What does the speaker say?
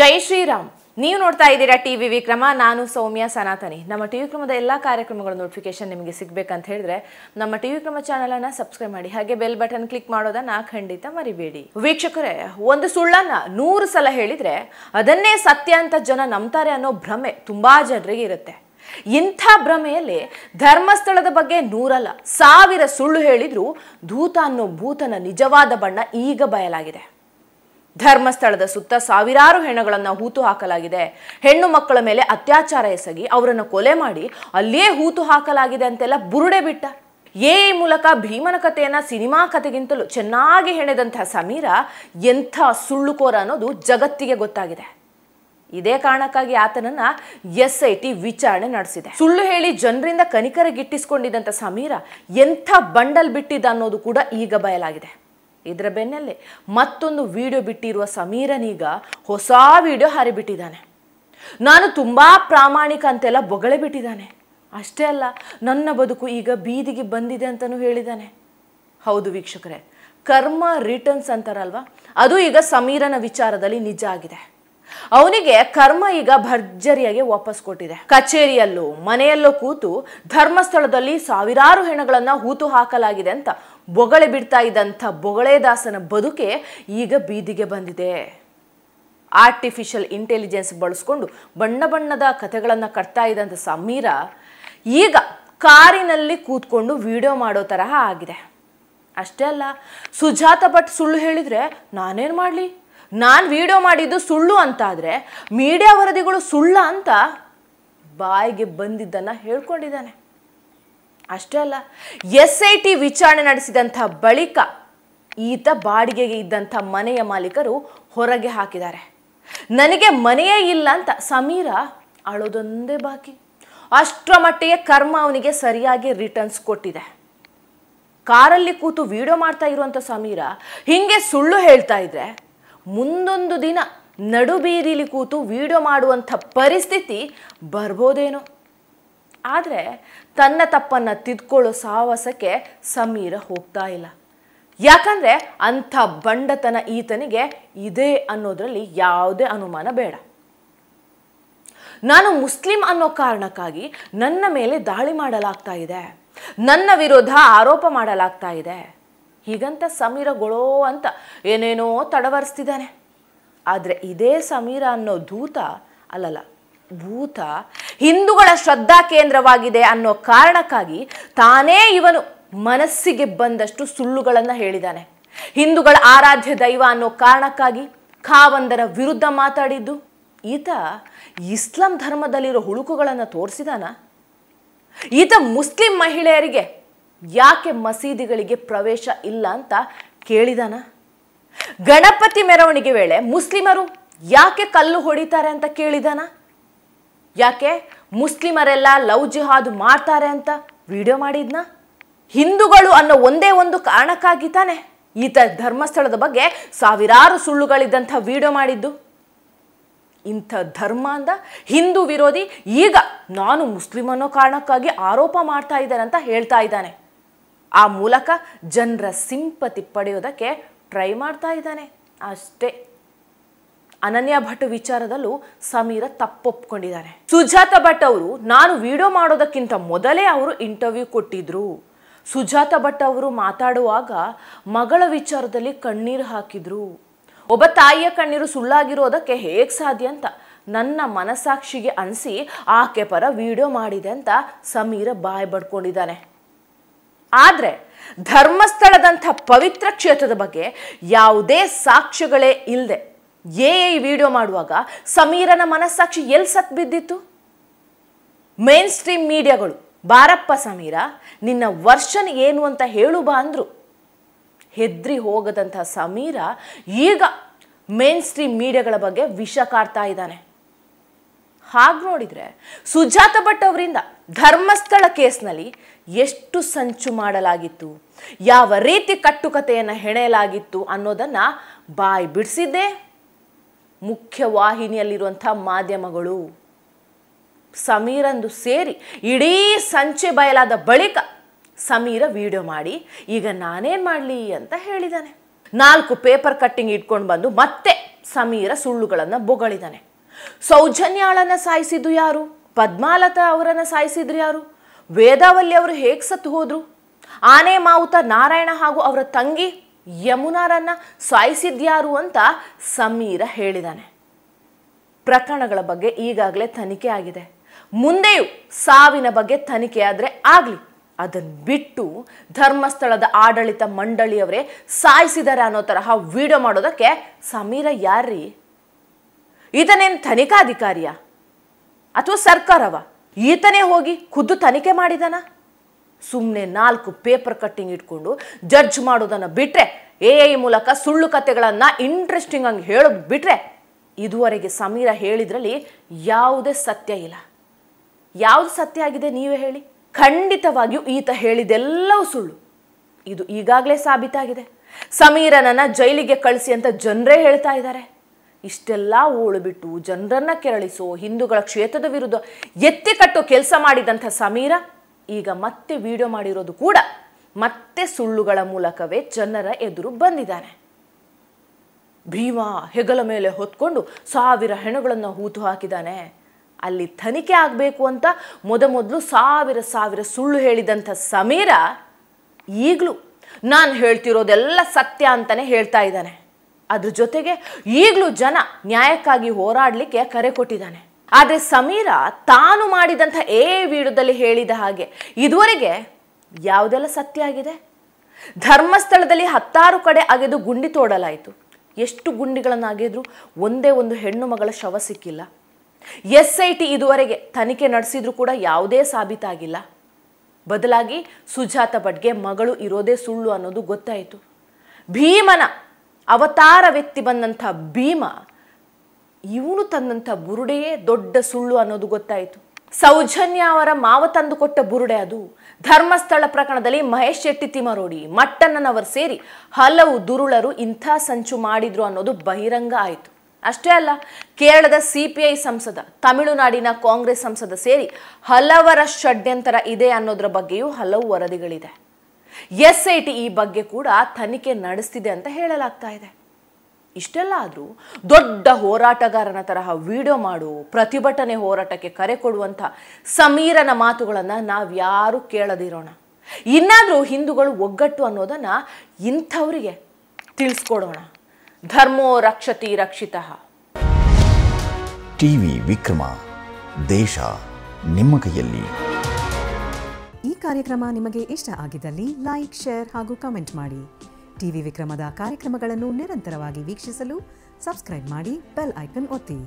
ಜೈ ಶ್ರೀರಾಮ್. ನೀವು ನೋಡ್ತಾ ಇದ್ದೀರಾ ಟಿವಿ ವಿಕ್ರಮ. ನಾನು ಸೌಮ್ಯ ಸನಾತನಿ. ನಮ್ಮ ಟಿವಿ ವಿಕ್ರಮದ ಎಲ್ಲ ಕಾರ್ಯಕ್ರಮಗಳ ನೋಟಿಫಿಕೇಶನ್ ನಿಮಗೆ ಸಿಗಬೇಕಂತ ಹೇಳಿದ್ರೆ ನಮ್ಮ ಟಿವಿ ವಿಕ್ರಮ ಚಾನೆಲ್ ಅನ್ನು ಸಬ್ಸ್ಕ್ರೈಬ್ ಮಾಡಿ, ಹಾಗೆ ಬೆಲ್ ಬಟನ್ ಕ್ಲಿಕ್ ಮಾಡೋದನ್ನ ಖಂಡಿತ ಮರಿಬೇಡಿ. ವೀಕ್ಷಕರೇ, ಒಂದು ಸುಳ್ಳನ್ನ 100 ಸಲ ಹೇಳಿದ್ರೆ ಅದನ್ನೇ ಸತ್ಯ ಅಂತ ಜನ ನಂಬ್ತಾರೆ ಅನ್ನೋ ಭ್ರಮೆ ತುಂಬಾ ಜನರಿಗೆ ಇರುತ್ತೆ. ಇಂಥ ಭ್ರಮೆಯಲ್ಲಿ ಧರ್ಮಸ್ಥಳದ ಬಗ್ಗೆ 100 ಅಲ್ಲ 1000 ಸುಳ್ಳು ಹೇಳಿದ್ರು ದೂತ ಅನ್ನೋ ಭೂತನ ನಿಜವಾದ ಬಣ್ಣ ಈಗ ಬಯಲಾಗಿದೆ. ಧರ್ಮಸ್ಥಳದ ಸುತ್ತ ಸಾವಿರಾರು ಹೆಣಗಳನ್ನು ಹೂತು ಹಾಕಲಾಗಿದೆ. ಹೆಣ್ಣು ಮಕ್ಕಳ ಮೇಲೆ ಅತ್ಯಾಚಾರ ಎಸಗಿ ಅವರನ್ನು ಕೊಲೆ ಮಾಡಿ ಅಲ್ಲಿಯೇ ಹೂತು ಹಾಕಲಾಗಿದೆ ಅಂತೆಲ್ಲ ಬುರುಡೆ ಬಿಟ್ಟ. ಈ ಮೂಲಕ ಭೀಮನ ಕಥೆಯನ್ನ ಸಿನಿಮಾ ಕಥೆಗಿಂತಲೂ ಚೆನ್ನಾಗಿ ಹೆಣೆದಂತಹ ಸಮೀರಾ ಎಂಥ ಸುಳ್ಳುಕೋರ ಅನ್ನೋದು ಜಗತ್ತಿಗೆ ಗೊತ್ತಾಗಿದೆ. ಇದೇ ಕಾರಣಕ್ಕಾಗಿ ಆತನನ್ನ SIT ವಿಚಾರಣೆ ನಡೆಸಿದೆ. ಸುಳ್ಳು ಹೇಳಿ ಜನರಿಂದ ಕನಿಕರ ಗಿಟ್ಟಿಸಿಕೊಂಡಿದ್ದಂಥ ಸಮೀರಾ ಎಂಥ ಬಂಡಲ್ ಬಿಟ್ಟಿದ್ದ ಅನ್ನೋದು ಕೂಡ ಈಗ ಬಯಲಾಗಿದೆ. ಇದರ ಬೆನ್ನಲ್ಲೇ ಮತ್ತೊಂದು ವಿಡಿಯೋ ಬಿಟ್ಟಿರುವ ಸಮೀರನೀಗ ಹೊಸ ವಿಡಿಯೋ ಹಾರಿಬಿಟ್ಟಿದ್ದಾನೆ. ನಾನು ತುಂಬಾ ಪ್ರಾಮಾಣಿಕ ಅಂತೆಲ್ಲ ಬೊಗಳೆ ಬಿಟ್ಟಿದ್ದಾನೆ. ಅಷ್ಟೇ ಅಲ್ಲ, ನನ್ನ ಬದುಕು ಈಗ ಬೀದಿಗೆ ಬಂದಿದೆ ಅಂತಲೂ ಹೇಳಿದ್ದಾನೆ. ಹೌದು ವೀಕ್ಷಕರೇ, ಕರ್ಮ ರಿಟರ್ನ್ಸ್ ಅಂತಾರಲ್ವಾ, ಅದು ಈಗ ಸಮೀರನ ವಿಚಾರದಲ್ಲಿ ನಿಜ ಆಗಿದೆ. ಅವನಿಗೆ ಕರ್ಮ ಈಗ ಭರ್ಜರಿಯಾಗಿ ವಾಪಸ್ ಕೊಟ್ಟಿದೆ. ಕಚೇರಿಯಲ್ಲೂ ಮನೆಯಲ್ಲೂ ಕೂತು ಧರ್ಮಸ್ಥಳದಲ್ಲಿ ಸಾವಿರಾರು ಹೆಣಗಳನ್ನ ಹೂತು ಹಾಕಲಾಗಿದೆ ಅಂತ ಬೊಗಳೆ ಬಿಡ್ತಾ ಇದ್ದಂಥ ಬೊಗಳೆದಾಸನ ಬದುಕೆ ಈಗ ಬೀದಿಗೆ ಬಂದಿದೆ. ಆರ್ಟಿಫಿಷಿಯಲ್ ಇಂಟೆಲಿಜೆನ್ಸ್ ಬಳಸ್ಕೊಂಡು ಬಣ್ಣ ಬಣ್ಣದ ಕಥೆಗಳನ್ನು ಕಟ್ತಾ ಇದ್ದಂಥ ಸಮೀರಾ ಈಗ ಕಾರಿನಲ್ಲಿ ಕೂತ್ಕೊಂಡು ವಿಡಿಯೋ ಮಾಡೋ ತರಹ ಆಗಿದೆ. ಅಷ್ಟೇ ಅಲ್ಲ, ಸುಜಾತ ಭಟ್ ಸುಳ್ಳು ಹೇಳಿದ್ರೆ ನಾನೇನು ಮಾಡಲಿ, ನಾನು ವಿಡಿಯೋ ಮಾಡಿದ್ದು ಸುಳ್ಳು ಅಂತಾದರೆ ಮೀಡಿಯಾ ವರದಿಗಳು ಸುಳ್ಳ ಅಂತ ಬಾಯಿಗೆ ಬಂದಿದ್ದನ್ನು ಹೇಳ್ಕೊಂಡಿದ್ದಾನೆ. ಅಷ್ಟೇ ಅಲ್ಲ, SIT ವಿಚಾರಣೆ ನಡೆಸಿದಂಥ ಬಳಿಕ ಈತ ಬಾಡಿಗೆಗೆ ಇದ್ದಂಥ ಮನೆಯ ಮಾಲೀಕರು ಹೊರಗೆ ಹಾಕಿದ್ದಾರೆ. ನನಗೆ ಮನೆಯೇ ಇಲ್ಲ ಅಂತ ಸಮೀರಾ ಅಳೋದೊಂದೇ ಬಾಕಿ. ಅಷ್ಟರ ಮಟ್ಟಿಗೆ ಕರ್ಮ ಅವನಿಗೆ ಸರಿಯಾಗಿ ರಿಟರ್ನ್ಸ್ ಕೊಟ್ಟಿದೆ. ಕಾರಲ್ಲಿ ಕೂತು ವಿಡಿಯೋ ಮಾಡ್ತಾ ಇರುವಂಥ ಸಮೀರಾ ಹೀಗೆ ಸುಳ್ಳು ಹೇಳ್ತಾ ಇದ್ರೆ ಮುಂದೊಂದು ದಿನ ನಡುಬೀದಿಲಿ ಕೂತು ವಿಡಿಯೋ ಮಾಡುವಂಥ ಪರಿಸ್ಥಿತಿ ಬರ್ಬೋದೇನೋ. ಆದರೆ ತನ್ನ ತಪ್ಪನ್ನು ತಿದ್ಕೊಳ್ಳೋ ಸಾಹಸಕ್ಕೆ ಸಮೀರಾ ಹೋಗ್ತಾ ಇಲ್ಲ. ಯಾಕಂದರೆ ಅಂಥ ಬಂಡತನ ಈತನಿಗೆ ಇದೆ ಅನ್ನೋದ್ರಲ್ಲಿ ಯಾವುದೇ ಅನುಮಾನ ಬೇಡ. ನಾನು ಮುಸ್ಲಿಂ ಅನ್ನೋ ಕಾರಣಕ್ಕಾಗಿ ನನ್ನ ಮೇಲೆ ದಾಳಿ ಮಾಡಲಾಗ್ತಾ ಇದೆ, ನನ್ನ ವಿರೋಧ ಆರೋಪ ಮಾಡಲಾಗ್ತಾ ಇದೆ, ಹೀಗಂತ ಸಮೀರಾ ಗೊಳೋ ಅಂತ ಏನೇನೋ ತಡವರಿಸ್ತಿದ್ದಾನೆ. ಆದರೆ ಇದೇ ಸಮೀರಾ ಅನ್ನೋ ದೂತ ಅಲ್ಲಲ್ಲ ಭೂತ ಹಿಂದೂಗಳ ಶ್ರದ್ಧಾ ಕೇಂದ್ರವಾಗಿದೆ ಅನ್ನೋ ಕಾರಣಕ್ಕಾಗಿ ತಾನೇ ಇವನು ಮನಸ್ಸಿಗೆ ಬಂದಷ್ಟು ಸುಳ್ಳುಗಳನ್ನು ಹೇಳಿದ್ದಾನೆ. ಹಿಂದೂಗಳ ಆರಾಧ್ಯ ದೈವ ಅನ್ನೋ ಕಾರಣಕ್ಕಾಗಿ ಖಾವಂದರ ವಿರುದ್ಧ ಮಾತಾಡಿದ್ದು ಈತ ಇಸ್ಲಾಂ ಧರ್ಮದಲ್ಲಿರೋ ಹುಳುಕುಗಳನ್ನು ತೋರಿಸಿದಾನ. ಈತ ಮುಸ್ಲಿಂ ಮಹಿಳೆಯರಿಗೆ ಯಾಕೆ ಮಸೀದಿಗಳಿಗೆ ಪ್ರವೇಶ ಇಲ್ಲ ಅಂತ ಕೇಳಿದಾನ. ಗಣಪತಿ ಮೆರವಣಿಗೆ ವೇಳೆ ಮುಸ್ಲಿಮರು ಯಾಕೆ ಕಲ್ಲು ಹೊಡಿತಾರೆ ಅಂತ ಕೇಳಿದಾನ. ಯಾಕೆ ಮುಸ್ಲಿಮರೆಲ್ಲ ಲವ್ ಜಿಹಾದ್ ಮಾಡ್ತಾರೆ ಅಂತ ವಿಡಿಯೋ ಮಾಡಿದ್ನ. ಹಿಂದೂಗಳು ಅನ್ನೋ ಒಂದೇ ಒಂದು ಕಾರಣಕ್ಕಾಗಿ ತಾನೆ ಈತ ಧರ್ಮಸ್ಥಳದ ಬಗ್ಗೆ ಸಾವಿರಾರು ಸುಳ್ಳುಗಳಿದ್ದಂಥ ವಿಡಿಯೋ ಮಾಡಿದ್ದು. ಇಂಥ ಧರ್ಮ ಅಂದ ಹಿಂದೂ ವಿರೋಧಿ ಈಗ ನಾನು ಮುಸ್ಲಿಂ ಅನ್ನೋ ಕಾರಣಕ್ಕಾಗಿ ಆರೋಪ ಮಾಡ್ತಾ ಇದ್ದಾನೆ ಅಂತ ಹೇಳ್ತಾ ಇದ್ದಾನೆ. ಆ ಮೂಲಕ ಜನರ ಸಿಂಪತಿ ಪಡೆಯೋದಕ್ಕೆ ಟ್ರೈ ಮಾಡ್ತಾ ಇದ್ದಾನೆ ಅಷ್ಟೇ. ಅನನ್ಯ ಭಟ್ ವಿಚಾರದಲ್ಲೂ ಸಮೀರಾ ತಪ್ಪೊಪ್ಕೊಂಡಿದ್ದಾನೆ. ಸುಜಾತ ಭಟ್ ಅವರು ನಾನು ವಿಡಿಯೋ ಮಾಡೋದಕ್ಕಿಂತ ಮೊದಲೇ ಅವರು ಇಂಟರ್ವ್ಯೂ ಕೊಟ್ಟಿದ್ರು. ಸುಜಾತ ಭಟ್ ಅವರು ಮಾತಾಡುವಾಗ ಮಗಳ ವಿಚಾರದಲ್ಲಿ ಕಣ್ಣೀರು ಹಾಕಿದ್ರು. ಒಬ್ಬ ತಾಯಿಯ ಕಣ್ಣೀರು ಸುಳ್ಳಾಗಿರೋದಕ್ಕೆ ಹೇಗೆ ಸಾಧ್ಯ ಅಂತ ನನ್ನ ಮನಸ್ಸಾಕ್ಷಿಗೆ ಅನಿಸಿ ಆಕೆ ಪರ ವಿಡಿಯೋ ಮಾಡಿದೆ ಅಂತ ಸಮೀರಾ ಬಾಯಿ ಬಡ್ಕೊಂಡಿದ್ದಾನೆ. ಆದರೆ ಧರ್ಮಸ್ಥಳದಂಥ ಪವಿತ್ರ ಕ್ಷೇತ್ರದ ಬಗ್ಗೆ ಯಾವುದೇ ಸಾಕ್ಷ್ಯಗಳೇ ಇಲ್ಲದೆ ವಿಡಿಯೋ ಮಾಡುವಾಗ ಸಮೀರನ ಮನಸ್ಸಾಕ್ಷಿ ಎಲ್ಲಿ ಸತ್ ಬಿದ್ದಿತ್ತು. ಮೇನ್ ಸ್ಟ್ರೀಮ್ ಮೀಡಿಯಾಗಳು ಬಾರಪ್ಪ ಸಮೀರಾ ನಿನ್ನ ವರ್ಷನ್ ಏನು ಅಂತ ಹೇಳು ಬಾ ಅಂದ್ರು. ಹೆದ್ರಿ ಹೋಗದಂಥ ಸಮೀರಾ ಈಗ ಮೇನ್ ಸ್ಟ್ರೀಮ್ ಮೀಡಿಯಾಗಳ ಬಗ್ಗೆ ವಿಷ ಕಾರ್ತಾ ಇದ್ದಾನೆ. ಹಾಗೆ ನೋಡಿದರೆ ಸುಜಾತ ಭಟ್ ಅವರಿಂದ ಧರ್ಮಸ್ಥಳ ಕೇಸ್ನಲ್ಲಿ ಎಷ್ಟು ಸಂಚು ಮಾಡಲಾಗಿತ್ತು, ಯಾವ ರೀತಿ ಕಟ್ಟುಕತೆಯನ್ನು ಹೆಣೆಯಲಾಗಿತ್ತು ಅನ್ನೋದನ್ನು ಬಾಯಿ ಬಿಡಿಸಿದ್ದೇ ಮುಖ್ಯವಾಹಿನಿಯಲ್ಲಿರುವಂಥ ಮಾಧ್ಯಮಗಳು. ಸಮೀರಂದು ಸೇರಿ ಇಡೀ ಸಂಚೆ ಬಯಲಾದ ಬಳಿಕ ಸಮೀರಾ ವಿಡಿಯೋ ಮಾಡಿ ಈಗ ನಾನೇನು ಮಾಡಲಿ ಅಂತ ಹೇಳಿದ್ದಾನೆ. 4 ಪೇಪರ್ ಕಟ್ಟಿಂಗ್ ಇಟ್ಕೊಂಡು ಬಂದು ಮತ್ತೆ ಸಮೀರ ಸುಳ್ಳುಗಳನ್ನು ಬೊಗಳಿದ್ದಾನೆ. ಸೌಜನ್ಯಾಳನ್ನ ಸಾಯಿಸಿದ್ದು ಯಾರು? ಪದ್ಮಾಲತಾ ಅವರನ್ನ ಸಾಯಿಸಿದ್ರು ಯಾರು? ವೇದಾವಲ್ಲಿ ಅವರು ಹೇಗೆ ಸತ್ತು ಹೋದ್ರು? ಆನೆ ಮಾವುತ ನಾರಾಯಣ ಹಾಗೂ ಅವರ ತಂಗಿ ಯಮುನಾರನ್ನ ಸಾಯಿಸಿದ್ಯಾರು ಅಂತ ಸಮೀರ ಹೇಳಿದಾನೆ. ಪ್ರಕರಣಗಳ ಬಗ್ಗೆ ಈಗಾಗಲೇ ತನಿಖೆ ಆಗಿದೆ. ಮುಂದೆಯೂ ಸಾವಿನ ಬಗ್ಗೆ ತನಿಖೆ ಆದ್ರೆ ಆಗ್ಲಿ. ಅದನ್ನು ಬಿಟ್ಟು ಧರ್ಮಸ್ಥಳದ ಆಡಳಿತ ಮಂಡಳಿಯವರೇ ಸಾಯಿಸಿದ್ದಾರೆ ಅನ್ನೋ ತರಹ ವಿಡಿಯೋ ಮಾಡೋದಕ್ಕೆ ಸಮೀರ ಯಾರ್ರೀ? ಈತನೇನು ತನಿಖಾಧಿಕಾರಿಯ ಅಥವಾ ಸರ್ಕಾರವ? ಈತನೇ ಹೋಗಿ ಖುದ್ದು ತನಿಖೆ ಮಾಡಿದಾನ? ಸುಮ್ಮನೆ 4 ಪೇಪರ್ ಕಟ್ಟಿಂಗ್ ಇಟ್ಕೊಂಡು ಜಡ್ಜ್ ಮಾಡೋದನ್ನ ಬಿಟ್ರೆ, AI ಮೂಲಕ ಸುಳ್ಳು ಕಥೆಗಳನ್ನ ಇಂಟ್ರೆಸ್ಟಿಂಗ್ ಆಗಿ ಹೇಳೋದು ಬಿಟ್ರೆ, ಇದುವರೆಗೆ ಸಮೀರ ಹೇಳಿದ್ರಲ್ಲಿ ಯಾವುದೇ ಸತ್ಯ ಇಲ್ಲ. ಯಾವ್ದು ಸತ್ಯ ಆಗಿದೆ ನೀವೇ ಹೇಳಿ? ಖಂಡಿತವಾಗಿಯೂ ಈತ ಹೇಳಿದೆಲ್ಲವೂ ಸುಳ್ಳು. ಇದು ಈಗಾಗಲೇ ಸಾಬೀತಾಗಿದೆ. ಸಮೀರನನ್ನ ಜೈಲಿಗೆ ಕಳಿಸಿ ಅಂತ ಜನರೇ ಹೇಳ್ತಾ ಇದ್ದಾರೆ. ಇಷ್ಟೆಲ್ಲ ಓಳು ಬಿಟ್ಟು ಜನರನ್ನ ಕೆರಳಿಸೋ, ಹಿಂದೂಗಳ ಕ್ಷೇತ್ರದ ವಿರುದ್ಧ ಎತ್ತಿ ಕಟ್ಟೋ ಕೆಲಸ ಮಾಡಿದಂಥ ಸಮೀರ ಈಗ ಮತ್ತೆ ವಿಡಿಯೋ ಮಾಡಿರೋದು ಕೂಡ ಮತ್ತೆ ಸುಳ್ಳುಗಳ ಮೂಲಕವೇ ಜನರ ಎದುರು ಬಂದಿದ್ದಾನೆ. ಭೀಮಾ ಹೆಗಲ ಮೇಲೆ ಹೊತ್ಕೊಂಡು 1000 ಹೆಣಗಳನ್ನು ಹೂತು ಹಾಕಿದ್ದಾನೆ. ಅಲ್ಲಿ ತನಿಖೆ ಆಗಬೇಕು ಅಂತ ಮೊದಲು 1000 ಸುಳ್ಳು ಹೇಳಿದಂಥ ಸಮೀರ ಈಗಲೂ ನಾನು ಹೇಳ್ತಿರೋದೆಲ್ಲ ಸತ್ಯ ಅಂತಾನೆ ಹೇಳ್ತಾ ಇದ್ದಾನೆ. ಅದ್ರ ಜೊತೆಗೆ ಈಗಲೂ ಜನ ನ್ಯಾಯಕ್ಕಾಗಿ ಹೋರಾಡಲಿಕ್ಕೆ ಕರೆ ಕೊಟ್ಟಿದ್ದಾನೆ. ಆದರೆ ಸಮೀರ ತಾನು ಮಾಡಿದಂಥ ವಿಡಿಯೋದಲ್ಲಿ ಹೇಳಿದ ಹಾಗೆ ಇದುವರೆಗೆ ಯಾವುದೆಲ್ಲ ಸತ್ಯ ಆಗಿದೆ? ಧರ್ಮಸ್ಥಳದಲ್ಲಿ 10 ಕಡೆ ಅಗೆದು ಗುಂಡಿ ತೋಡಲಾಯಿತು. ಎಷ್ಟು ಗುಂಡಿಗಳನ್ನು ಅಗೆದ್ರು ಒಂದೇ ಒಂದು ಹೆಣ್ಣು ಮಗಳ ಶವ ಸಿಕ್ಕಿಲ್ಲ. SIT ಇದುವರೆಗೆ ತನಿಖೆ ನಡೆಸಿದ್ರು ಕೂಡ ಯಾವುದೇ ಸಾಬೀತಾಗಿಲ್ಲ. ಬದಲಾಗಿ ಸುಜಾತ ಭಟ್ಗೆ ಮಗಳು ಇರೋದೇ ಸುಳ್ಳು ಅನ್ನೋದು ಗೊತ್ತಾಯಿತು. ಭೀಮನ ಅವತಾರ ವ್ಯಕ್ತಿ ಬಂದಂಥ ಭೀಮ ಇವನು ತಂದಂಥ ಬುರುಡೆಯೇ ದೊಡ್ಡ ಸುಳ್ಳು ಅನ್ನೋದು ಗೊತ್ತಾಯಿತು. ಸೌಜನ್ಯ ಅವರ ಮಾವ ತಂದು ಕೊಟ್ಟ ಬುರುಡೆ ಅದು. ಧರ್ಮಸ್ಥಳ ಪ್ರಕರಣದಲ್ಲಿ ಮಹೇಶ್ ಶೆಟ್ಟಿ ತಿಮರೋಡಿ, ಮಟ್ಟಣ್ಣನವರು ಸೇರಿ ಹಲವು ದುರುಳರು ಇಂಥ ಸಂಚು ಮಾಡಿದ್ರು ಅನ್ನೋದು ಬಹಿರಂಗ ಆಯಿತು. ಅಷ್ಟೇ ಅಲ್ಲ, ಕೇರಳದ CPI ಸಂಸದ, ತಮಿಳುನಾಡಿನ ಕಾಂಗ್ರೆಸ್ ಸಂಸದ ಸೇರಿ ಹಲವರ ಷಡ್ಯಂತರ ಇದೆ ಅನ್ನೋದ್ರ ಬಗ್ಗೆಯೂ ಹಲವು ವರದಿಗಳಿದೆ. SIT ಈ ಬಗ್ಗೆ ಕೂಡ ತನಿಖೆ ನಡೆಸ್ತಿದೆ ಅಂತ ಹೇಳಲಾಗ್ತಾ ಇದೆ. ಇಷ್ಟೆಲ್ಲ ಆದರೂ ದೊಡ್ಡ ಹೋರಾಟಗಾರನ ತರಹ ವಿಡಿಯೋ ಮಾಡು, ಪ್ರತಿಭಟನೆ ಹೋರಾಟಕ್ಕೆ ಕರೆ ಕೊಡುವಂಥ ಸಮೀರನ ಮಾತುಗಳನ್ನು ನಾವ್ಯಾರೂ ಕೇಳದಿರೋಣ. ಇನ್ನಾದರೂ ಹಿಂದೂಗಳು ಒಗ್ಗಟ್ಟು ಅನ್ನೋದನ್ನ ಇಂಥವರಿಗೆ ತಿಳಿಸ್ಕೊಡೋಣ. ಧರ್ಮೋ ರಕ್ಷತಿ ರಕ್ಷಿತಃ. ಟಿವಿ ವಿಕ್ರಮ, ದೇಶ ನಿಮ್ಮ ಕೈಯಲ್ಲಿ. ಈ ಕಾರ್ಯಕ್ರಮ ನಿಮಗೆ ಇಷ್ಟ ಆಗಿದ್ದಲ್ಲಿ ಲೈಕ್, ಶೇರ್ ಹಾಗೂ ಕಮೆಂಟ್ ಮಾಡಿ. ಟಿವಿ ವಿಕ್ರಮದ ಕಾರ್ಯಕ್ರಮಗಳನ್ನು ನಿರಂತರವಾಗಿ ವೀಕ್ಷಿಸಲು ಸಬ್ಸ್ಕ್ರೈಬ್ ಮಾಡಿ, ಬೆಲ್ ಐಕನ್ ಒತ್ತಿ.